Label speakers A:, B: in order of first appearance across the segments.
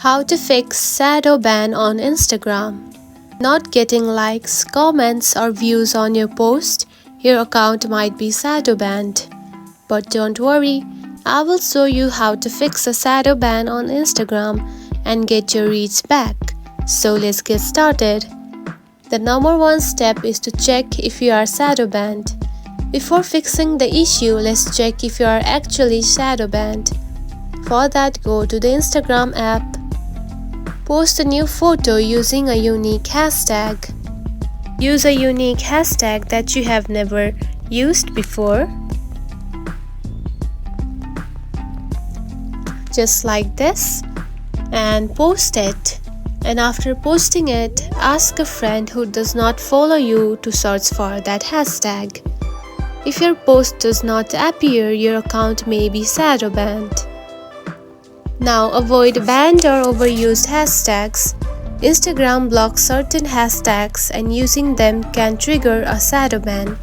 A: How to fix Shadowban on Instagram. Not getting likes, comments or views on your post, your account might be shadowbanned. But don't worry, I will show you how to fix a shadowban on Instagram and get your reach back. So let's get started. The number one step is to check if you are shadowbanned. Before fixing the issue, let's check if you are actually shadowbanned. For that, go to the Instagram app. Post a new photo using a unique hashtag. Use a unique hashtag that you have never used before. Just like this. And post it. And after posting it, ask a friend who does not follow you to search for that hashtag. If your post does not appear, your account may be shadowbanned. Now avoid banned or overused hashtags. Instagram blocks certain hashtags and using them can trigger a shadowban.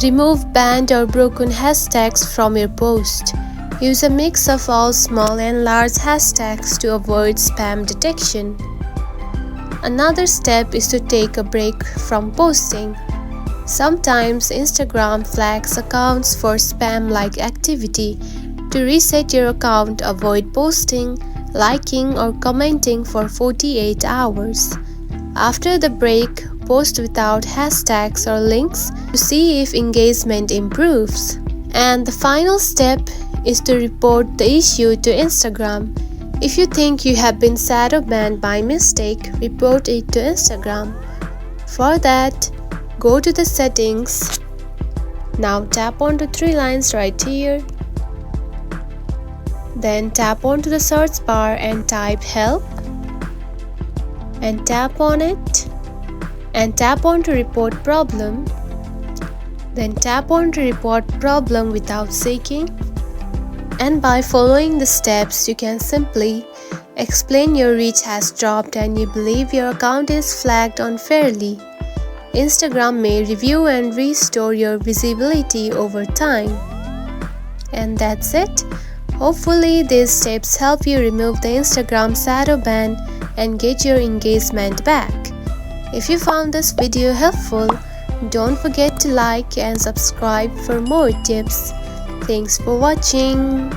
A: Remove banned or broken hashtags from your post. Use a mix of all small and large hashtags to avoid spam detection. Another step is to take a break from posting. Sometimes Instagram flags accounts for spam-like activity. To reset your account, avoid posting, liking or commenting for 48 hours. After the break, post without hashtags or links to see if engagement improves. And the final step is to report the issue to Instagram. If you think you have been shadowbanned by mistake, report it to Instagram. For that, go to the settings. Now tap onto three lines right here. Then tap onto the search bar and type help. And tap on it. And tap on to report problem. Then tap on to report problem without seeking. And by following the steps, you can simply explain your reach has dropped and you believe your account is flagged unfairly. Instagram may review and restore your visibility over time. And that's it. Hopefully these steps help you remove the Instagram shadowban and get your engagement back. If you found this video helpful, don't forget to like and subscribe for more tips. Thanks for watching.